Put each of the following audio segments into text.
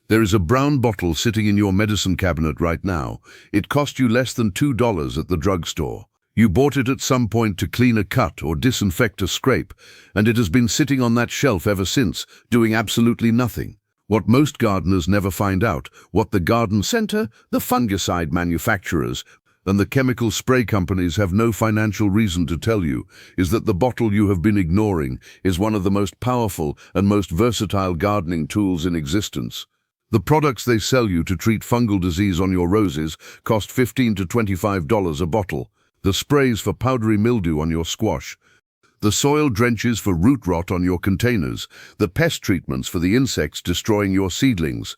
There is a brown bottle sitting in your medicine cabinet right now. It cost you less than $2 at the drugstore. You bought it at some point to clean a cut or disinfect a scrape, and it has been sitting on that shelf ever since, doing absolutely nothing. What most gardeners never find out, what the garden center, the fungicide manufacturers, and the chemical spray companies have no financial reason to tell you, is that the bottle you have been ignoring is one of the most powerful and most versatile gardening tools in existence. The products they sell you to treat fungal disease on your roses cost $15 to $25 a bottle. The sprays for powdery mildew on your squash, the soil drenches for root rot on your containers, the pest treatments for the insects destroying your seedlings.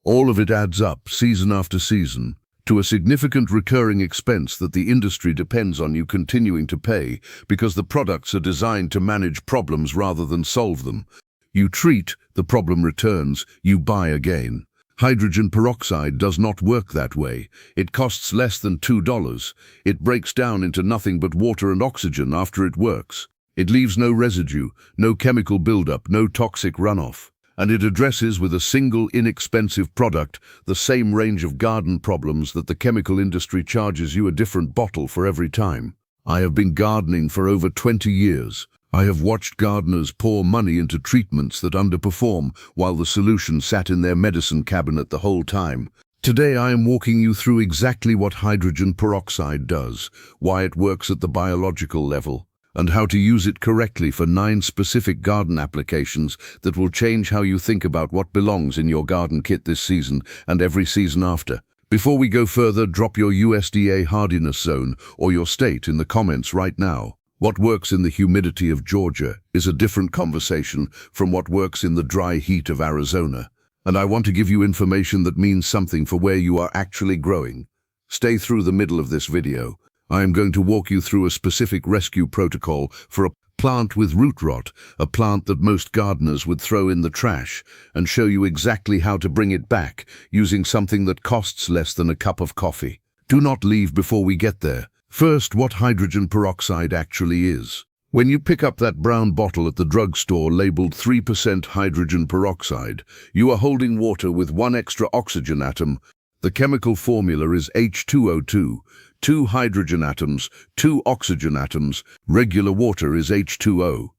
All of it adds up, season after season, to a significant recurring expense that the industry depends on you continuing to pay because the products are designed to manage problems rather than solve them. You treat, the problem returns, you buy again. Hydrogen peroxide does not work that way. It costs less than $2. It breaks down into nothing but water and oxygen after it works. It leaves no residue, no chemical buildup, no toxic runoff. And it addresses with a single inexpensive product the same range of garden problems that the chemical industry charges you a different bottle for every time. I have been gardening for over 20 years. I have watched gardeners pour money into treatments that underperform while the solution sat in their medicine cabinet the whole time. Today I am walking you through exactly what hydrogen peroxide does, why it works at the biological level, and how to use it correctly for 9 specific garden applications that will change how you think about what belongs in your garden kit this season and every season after. Before we go further, drop your USDA hardiness zone or your state in the comments right now. What works in the humidity of Georgia is a different conversation from what works in the dry heat of Arizona. And I want to give you information that means something for where you are actually growing. Stay through the middle of this video. I am going to walk you through a specific rescue protocol for a plant with root rot, a plant that most gardeners would throw in the trash, and show you exactly how to bring it back using something that costs less than a cup of coffee. Do not leave before we get there. First, what hydrogen peroxide actually is. When you pick up that brown bottle at the drugstore labeled 3% hydrogen peroxide, you are holding water with 1 extra oxygen atom. The chemical formula is H2O2, 2 hydrogen atoms, 2 oxygen atoms. Regular water is H2O.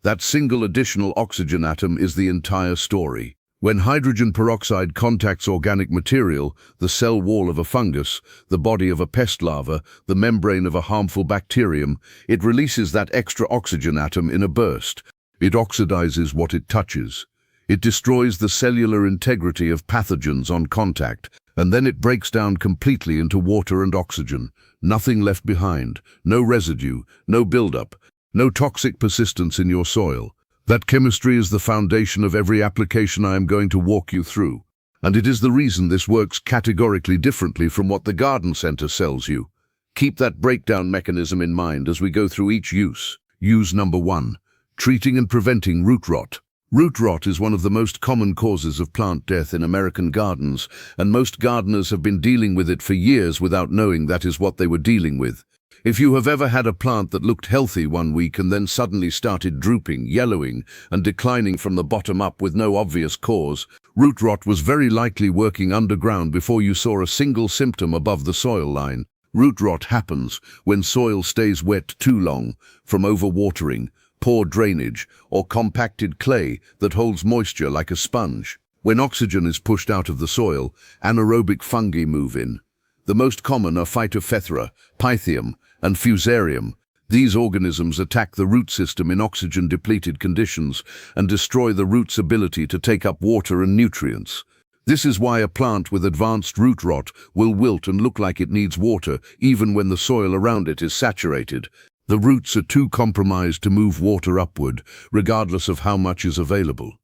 That single additional oxygen atom is the entire story. When hydrogen peroxide contacts organic material, the cell wall of a fungus, the body of a pest larva, the membrane of a harmful bacterium, it releases that extra oxygen atom in a burst. It oxidizes what it touches. It destroys the cellular integrity of pathogens on contact, and then it breaks down completely into water and oxygen. Nothing left behind, no residue, no buildup, no toxic persistence in your soil. That chemistry is the foundation of every application I am going to walk you through, and it is the reason this works categorically differently from what the garden center sells you. Keep that breakdown mechanism in mind as we go through each use. Use number 1, treating and preventing root rot. Root rot is one of the most common causes of plant death in American gardens, and most gardeners have been dealing with it for years without knowing that is what they were dealing with. If you have ever had a plant that looked healthy one week and then suddenly started drooping, yellowing, and declining from the bottom up with no obvious cause, root rot was very likely working underground before you saw a single symptom above the soil line. Root rot happens when soil stays wet too long, from overwatering, poor drainage, or compacted clay that holds moisture like a sponge. When oxygen is pushed out of the soil, anaerobic fungi move in. The most common are Phytophthora, Pythium, and Fusarium. These organisms attack the root system in oxygen-depleted conditions and destroy the root's ability to take up water and nutrients. This is why a plant with advanced root rot will wilt and look like it needs water even when the soil around it is saturated. The roots are too compromised to move water upward, regardless of how much is available.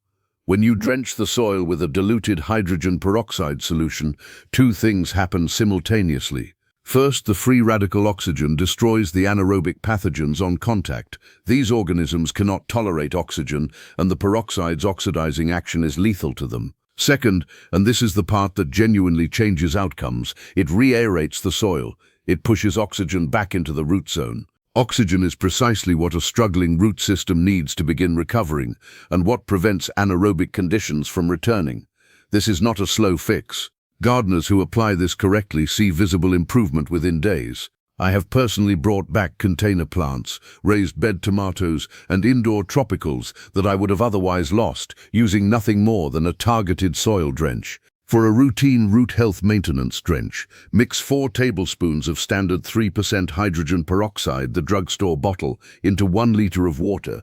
When you drench the soil with a diluted hydrogen peroxide solution, 2 things happen simultaneously. First, the free radical oxygen destroys the anaerobic pathogens on contact. These organisms cannot tolerate oxygen, and the peroxide's oxidizing action is lethal to them. Second, and this is the part that genuinely changes outcomes, it re-aerates the soil. It pushes oxygen back into the root zone. Oxygen is precisely what a struggling root system needs to begin recovering, and what prevents anaerobic conditions from returning. This is not a slow fix. Gardeners who apply this correctly see visible improvement within days. I have personally brought back container plants, raised bed tomatoes, and indoor tropicals that I would have otherwise lost, using nothing more than a targeted soil drench. For a routine root health maintenance drench, mix 4 tablespoons of standard 3% hydrogen peroxide, the drugstore bottle, into 1 liter of water.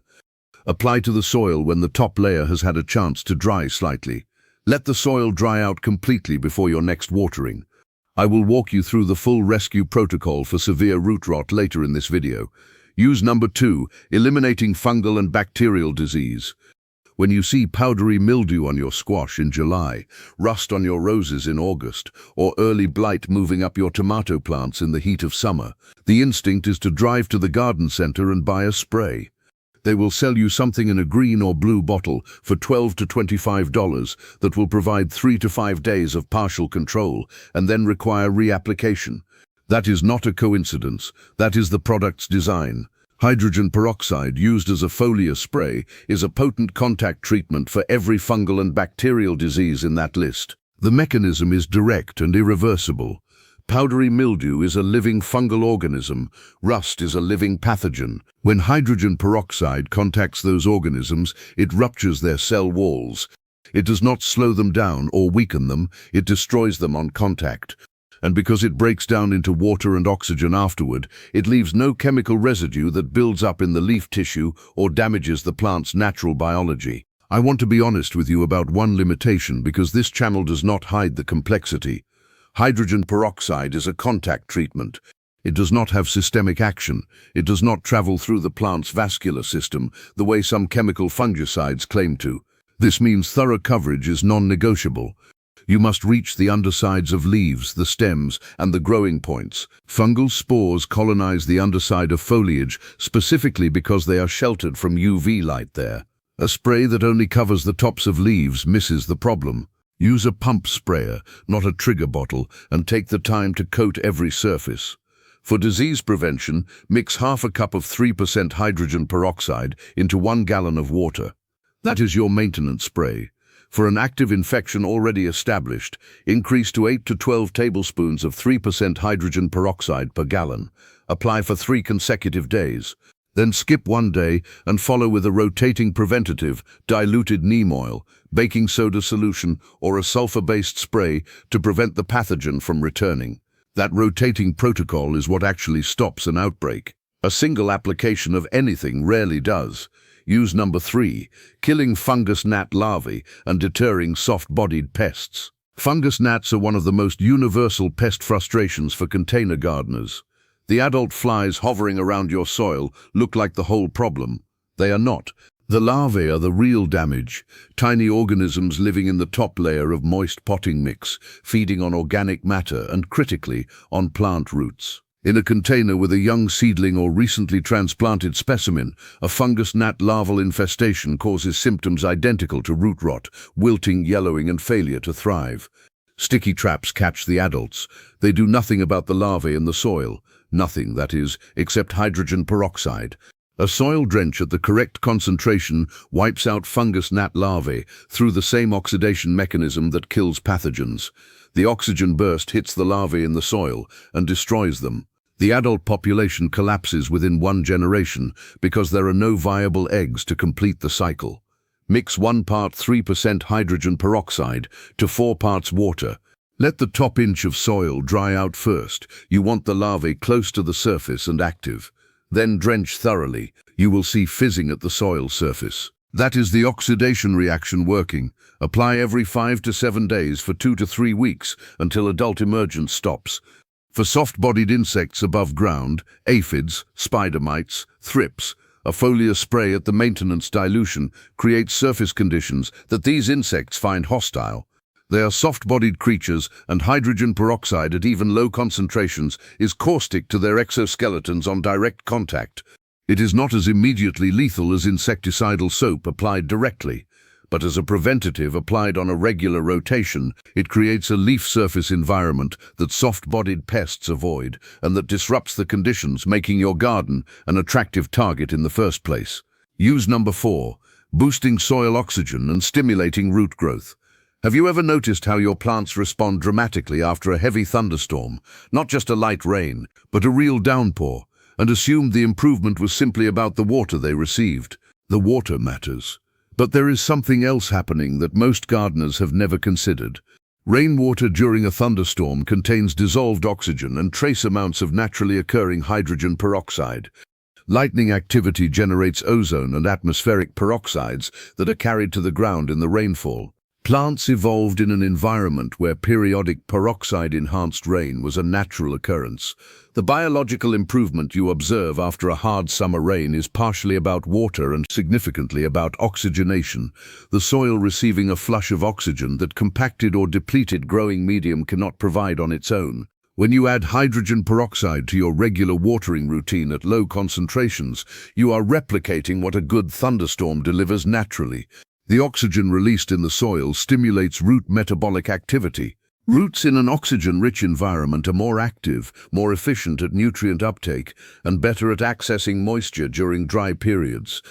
Apply to the soil when the top layer has had a chance to dry slightly. Let the soil dry out completely before your next watering. I will walk you through the full rescue protocol for severe root rot later in this video. Use number 2, eliminating fungal and bacterial disease. When you see powdery mildew on your squash in July, rust on your roses in August, or early blight moving up your tomato plants in the heat of summer, the instinct is to drive to the garden center and buy a spray. They will sell you something in a green or blue bottle for $12 to $25 that will provide 3 to 5 days of partial control and then require reapplication. That is not a coincidence. That is the product's design. Hydrogen peroxide, used as a foliar spray, is a potent contact treatment for every fungal and bacterial disease in that list. The mechanism is direct and irreversible. Powdery mildew is a living fungal organism. Rust is a living pathogen. When hydrogen peroxide contacts those organisms, it ruptures their cell walls. It does not slow them down or weaken them, it destroys them on contact. And because it breaks down into water and oxygen afterward, it leaves no chemical residue that builds up in the leaf tissue or damages the plant's natural biology. I want to be honest with you about one limitation because this channel does not hide the complexity. Hydrogen peroxide is a contact treatment. It does not have systemic action. It does not travel through the plant's vascular system the way some chemical fungicides claim to. This means thorough coverage is non-negotiable. You must reach the undersides of leaves, the stems, and the growing points. Fungal spores colonize the underside of foliage specifically because they are sheltered from UV light there. A spray that only covers the tops of leaves misses the problem. Use a pump sprayer, not a trigger bottle, and take the time to coat every surface. For disease prevention, mix half a cup of 3% hydrogen peroxide into 1 gallon of water. That is your maintenance spray. For an active infection already established, increase to 8 to 12 tablespoons of 3% hydrogen peroxide per gallon. Apply for 3 consecutive days. Then skip 1 day and follow with a rotating preventative, diluted neem oil, baking soda solution, or a sulfur-based spray to prevent the pathogen from returning. That rotating protocol is what actually stops an outbreak. A single application of anything rarely does. Use number 3, killing fungus gnat larvae and deterring soft-bodied pests. Fungus gnats are one of the most universal pest frustrations for container gardeners. The adult flies hovering around your soil look like the whole problem. They are not. The larvae are the real damage, tiny organisms living in the top layer of moist potting mix, feeding on organic matter and, critically, on plant roots. In a container with a young seedling or recently transplanted specimen, a fungus gnat larval infestation causes symptoms identical to root rot, wilting, yellowing, and failure to thrive. Sticky traps catch the adults. They do nothing about the larvae in the soil. Nothing, that is, except hydrogen peroxide. A soil drench at the correct concentration wipes out fungus gnat larvae through the same oxidation mechanism that kills pathogens. The oxygen burst hits the larvae in the soil and destroys them. The adult population collapses within 1 generation because there are no viable eggs to complete the cycle. Mix 1 part 3% hydrogen peroxide to 4 parts water. Let the top inch of soil dry out first. You want the larvae close to the surface and active. Then drench thoroughly. You will see fizzing at the soil surface. That is the oxidation reaction working. Apply every 5 to 7 days for 2 to 3 weeks until adult emergence stops. For soft-bodied insects above ground, aphids, spider mites, thrips, a foliar spray at the maintenance dilution creates surface conditions that these insects find hostile. They are soft-bodied creatures, and hydrogen peroxide at even low concentrations is caustic to their exoskeletons on direct contact. It is not as immediately lethal as insecticidal soap applied directly, but as a preventative applied on a regular rotation, it creates a leaf surface environment that soft-bodied pests avoid and that disrupts the conditions, making your garden an attractive target in the first place. Use number 4, boosting soil oxygen and stimulating root growth. Have you ever noticed how your plants respond dramatically after a heavy thunderstorm, not just a light rain, but a real downpour, and assumed the improvement was simply about the water they received? The water matters. But there is something else happening that most gardeners have never considered. Rainwater during a thunderstorm contains dissolved oxygen and trace amounts of naturally occurring hydrogen peroxide. Lightning activity generates ozone and atmospheric peroxides that are carried to the ground in the rainfall. Plants evolved in an environment where periodic peroxide-enhanced rain was a natural occurrence. The biological improvement you observe after a hard summer rain is partially about water and significantly about oxygenation, the soil receiving a flush of oxygen that compacted or depleted growing medium cannot provide on its own. When you add hydrogen peroxide to your regular watering routine at low concentrations, you are replicating what a good thunderstorm delivers naturally. The oxygen released in the soil stimulates root metabolic activity. Roots in an oxygen-rich environment are more active, more efficient at nutrient uptake, and better at accessing moisture during dry periods.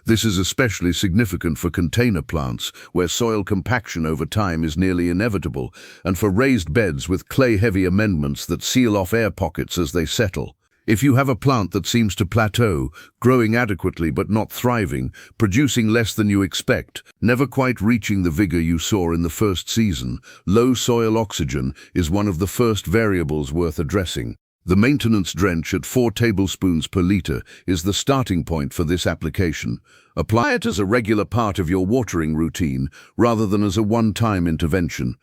This is especially significant for container plants, where soil compaction over time is nearly inevitable, and for raised beds with clay-heavy amendments that seal off air pockets as they settle. If you have a plant that seems to plateau, growing adequately but not thriving, producing less than you expect, never quite reaching the vigor you saw in the first season, low soil oxygen is one of the first variables worth addressing. The maintenance drench at 4 tablespoons per liter is the starting point for this application. Apply it as a regular part of your watering routine rather than as a one-time intervention.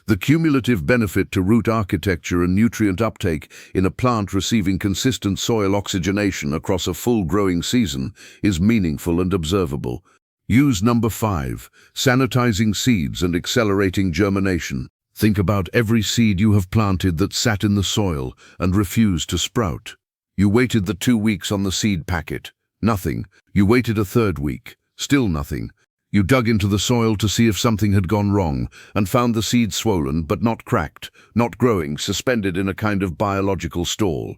The cumulative benefit to root architecture and nutrient uptake in a plant receiving consistent soil oxygenation across a full growing season is meaningful and observable. Use number 5, sanitizing seeds and accelerating germination. Think about every seed you have planted that sat in the soil and refused to sprout. You waited the 2 weeks on the seed packet. Nothing. You waited a 3rd week. Still nothing. You dug into the soil to see if something had gone wrong and found the seed swollen but not cracked, not growing, suspended in a kind of biological stall.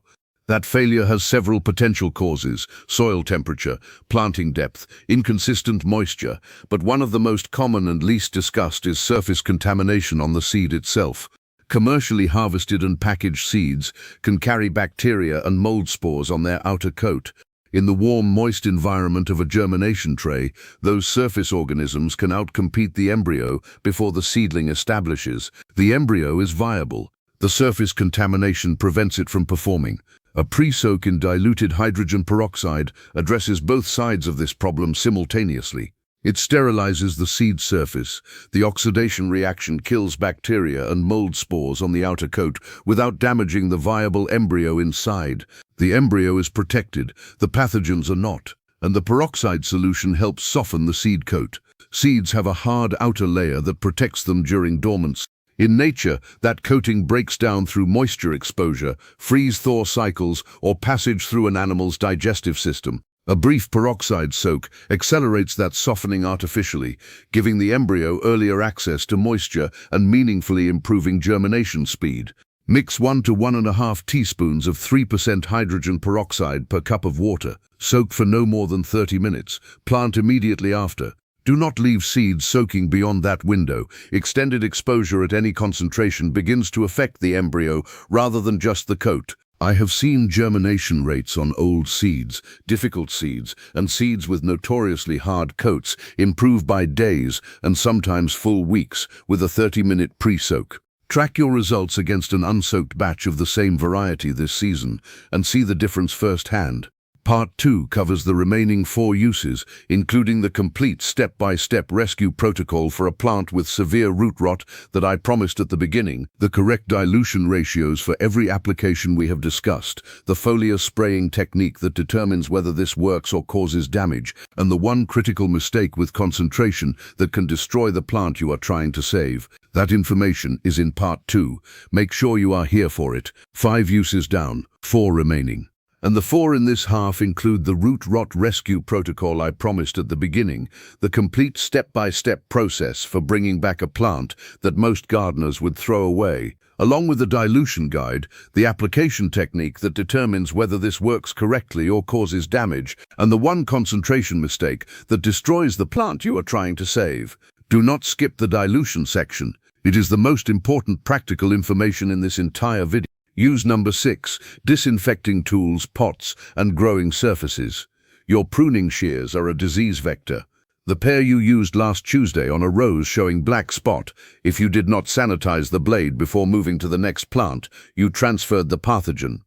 That failure has several potential causes: soil temperature, planting depth, inconsistent moisture, but one of the most common and least discussed is surface contamination on the seed itself. Commercially harvested and packaged seeds can carry bacteria and mold spores on their outer coat. In the warm, moist environment of a germination tray, those surface organisms can outcompete the embryo before the seedling establishes. The embryo is viable. The surface contamination prevents it from performing. A pre-soak in diluted hydrogen peroxide addresses both sides of this problem simultaneously. It sterilizes the seed surface. The oxidation reaction kills bacteria and mold spores on the outer coat without damaging the viable embryo inside. The embryo is protected, the pathogens are not, and the peroxide solution helps soften the seed coat. Seeds have a hard outer layer that protects them during dormancy. In nature, that coating breaks down through moisture exposure, freeze-thaw cycles, or passage through an animal's digestive system. A brief peroxide soak accelerates that softening artificially, giving the embryo earlier access to moisture and meaningfully improving germination speed. Mix 1 to 1.5 teaspoons of 3% hydrogen peroxide per cup of water. Soak for no more than 30 minutes. Plant immediately after. Do not leave seeds soaking beyond that window. Extended exposure at any concentration begins to affect the embryo rather than just the coat. I have seen germination rates on old seeds, difficult seeds, and seeds with notoriously hard coats improve by days and sometimes full weeks with a 30-minute pre-soak. Track your results against an unsoaked batch of the same variety this season and see the difference firsthand. Part 2 covers the remaining 4 uses, including the complete step-by-step rescue protocol for a plant with severe root rot that I promised at the beginning, the correct dilution ratios for every application we have discussed, the foliar spraying technique that determines whether this works or causes damage, and the one critical mistake with concentration that can destroy the plant you are trying to save. That information is in Part 2. Make sure you are here for it. 5 uses down, 4 remaining. And the 4 in this half include the root rot rescue protocol I promised at the beginning, the complete step-by-step process for bringing back a plant that most gardeners would throw away, along with the dilution guide, the application technique that determines whether this works correctly or causes damage, and the one concentration mistake that destroys the plant you are trying to save. Do not skip the dilution section. It is the most important practical information in this entire video. Use number 6, disinfecting tools, pots, and growing surfaces. Your pruning shears are a disease vector. The pair you used last Tuesday on a rose showing black spot, if you did not sanitize the blade before moving to the next plant, you transferred the pathogen.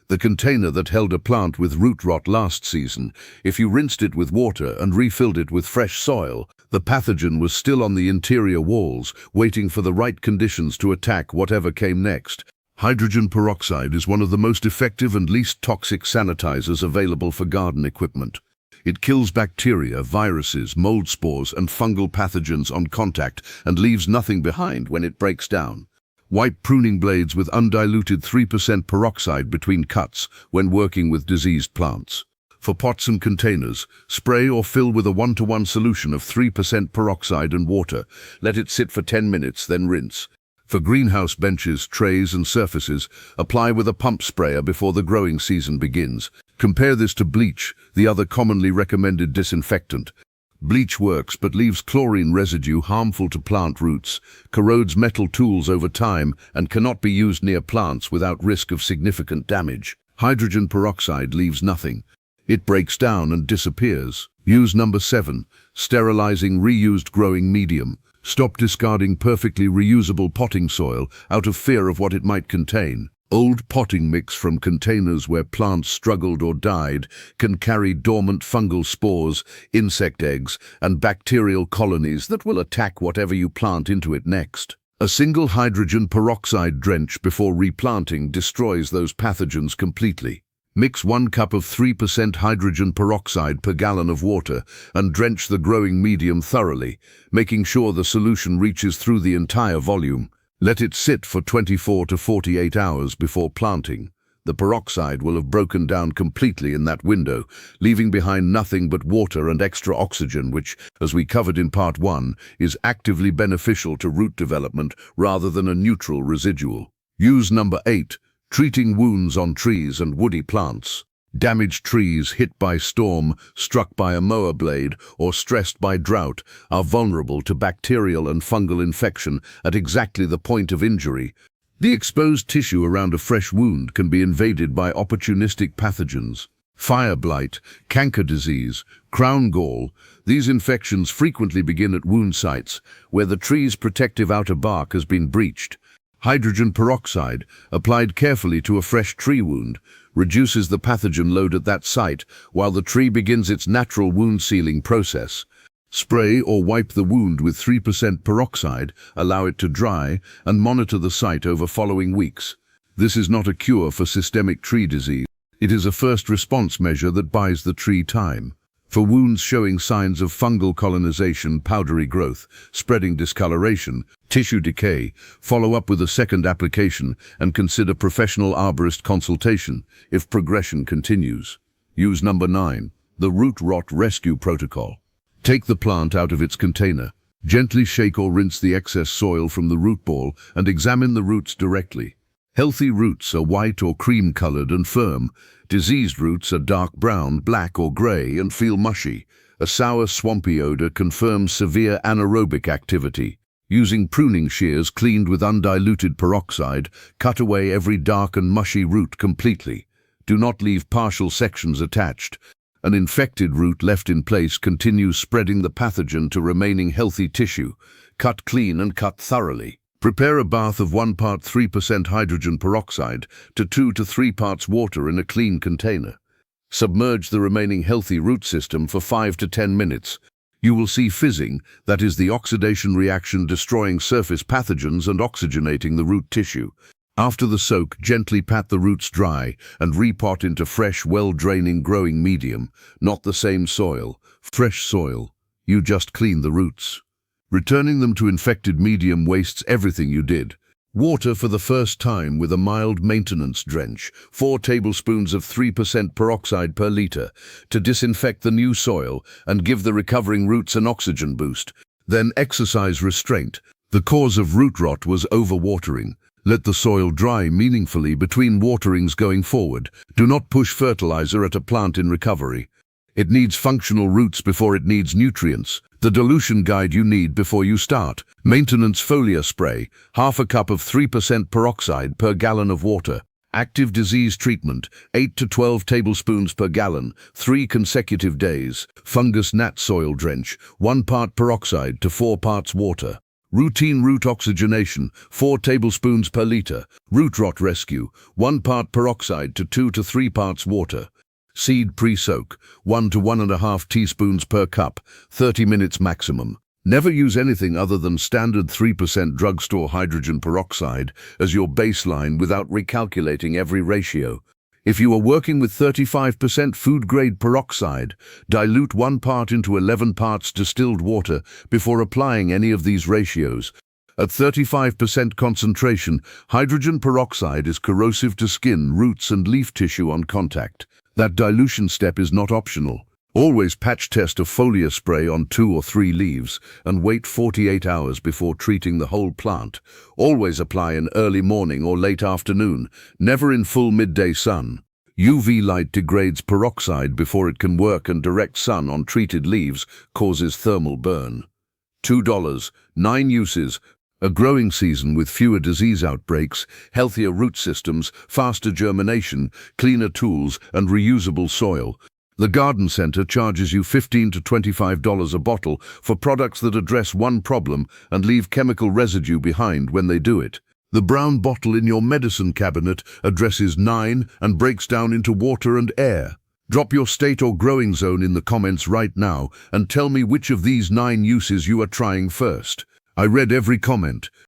The container that held a plant with root rot last season, if you rinsed it with water and refilled it with fresh soil, the pathogen was still on the interior walls, waiting for the right conditions to attack whatever came next. Hydrogen peroxide is one of the most effective and least toxic sanitizers available for garden equipment. It kills bacteria, viruses, mold spores, and fungal pathogens on contact and leaves nothing behind when it breaks down. Wipe pruning blades with undiluted 3% peroxide between cuts when working with diseased plants. For pots and containers, spray or fill with a 1-to-1 solution of 3% peroxide and water. Let it sit for 10 minutes, then rinse. For greenhouse benches, trays, and surfaces, apply with a pump sprayer before the growing season begins. Compare this to bleach, the other commonly recommended disinfectant. Bleach works but leaves chlorine residue harmful to plant roots, corrodes metal tools over time, and cannot be used near plants without risk of significant damage. Hydrogen peroxide leaves nothing. It breaks down and disappears. Use number 7, sterilizing reused growing medium. Stop discarding perfectly reusable potting soil out of fear of what it might contain. Old potting mix from containers where plants struggled or died can carry dormant fungal spores, insect eggs, and bacterial colonies that will attack whatever you plant into it next. A single hydrogen peroxide drench before replanting destroys those pathogens completely. Mix 1 cup of 3% hydrogen peroxide per gallon of water and drench the growing medium thoroughly, making sure the solution reaches through the entire volume. Let it sit for 24 to 48 hours before planting. The peroxide will have broken down completely in that window, leaving behind nothing but water and extra oxygen, which, as we covered in part 1, is actively beneficial to root development rather than a neutral residual. Use number 8, treating wounds on trees and woody plants. Damaged trees hit by storm, struck by a mower blade, or stressed by drought are vulnerable to bacterial and fungal infection at exactly the point of injury. The exposed tissue around a fresh wound can be invaded by opportunistic pathogens. Fire blight, canker disease, crown gall, these infections frequently begin at wound sites where the tree's protective outer bark has been breached. Hydrogen peroxide, applied carefully to a fresh tree wound, reduces the pathogen load at that site while the tree begins its natural wound-sealing process. Spray or wipe the wound with 3% peroxide, allow it to dry, and monitor the site over following weeks. This is not a cure for systemic tree disease. It is a first response measure that buys the tree time. For wounds showing signs of fungal colonization, powdery growth, spreading discoloration, tissue decay, follow up with a second application and consider professional arborist consultation if progression continues. Use number 9, the root rot rescue protocol. Take the plant out of its container. Gently shake or rinse the excess soil from the root ball and examine the roots directly. Healthy roots are white or cream-colored and firm. Diseased roots are dark brown, black or gray and feel mushy. A sour, swampy odor confirms severe anaerobic activity. Using pruning shears cleaned with undiluted peroxide, cut away every dark and mushy root completely. Do not leave partial sections attached. An infected root left in place continues spreading the pathogen to remaining healthy tissue. Cut clean and cut thoroughly. Prepare a bath of 1 part 3% hydrogen peroxide to 2 to 3 parts water in a clean container. Submerge the remaining healthy root system for 5 to 10 minutes. You will see fizzing, that is the oxidation reaction destroying surface pathogens and oxygenating the root tissue. After the soak, gently pat the roots dry and repot into fresh, well-draining growing medium, not the same soil. Fresh soil. You just clean the roots. Returning them to infected medium wastes everything you did. Water for the first time with a mild maintenance drench, 4 tablespoons of 3% peroxide per liter, to disinfect the new soil and give the recovering roots an oxygen boost. Then exercise restraint. The cause of root rot was overwatering. Let the soil dry meaningfully between waterings going forward. Do not push fertilizer at a plant in recovery. It needs functional roots before it needs nutrients. The dilution guide you need before you start. Maintenance foliar spray, half a cup of 3% peroxide per gallon of water. Active disease treatment, 8 to 12 tablespoons per gallon, 3 consecutive days. Fungus gnat soil drench, 1 part peroxide to 4 parts water. Routine root oxygenation, 4 tablespoons per liter. Root rot rescue, 1 part peroxide to 2 to 3 parts water. Seed pre-soak, 1 to 1.5 teaspoons per cup, 30 minutes maximum. Never use anything other than standard 3% drugstore hydrogen peroxide as your baseline without recalculating every ratio. If you are working with 35% food-grade peroxide, dilute 1 part into 11 parts distilled water before applying any of these ratios. At 35% concentration, hydrogen peroxide is corrosive to skin, roots and leaf tissue on contact. That dilution step is not optional. Always patch test a foliar spray on 2 or 3 leaves and wait 48 hours before treating the whole plant. Always apply in early morning or late afternoon, never in full midday sun. UV light degrades peroxide before it can work, and direct sun on treated leaves causes thermal burn. $2, 9 uses. A growing season with fewer disease outbreaks, healthier root systems, faster germination, cleaner tools and reusable soil. The Garden Center charges you $15 to $25 a bottle for products that address one problem and leave chemical residue behind when they do it. The brown bottle in your medicine cabinet addresses 9 and breaks down into water and air. Drop your state or growing zone in the comments right now and tell me which of these 9 uses you are trying first. I read every comment.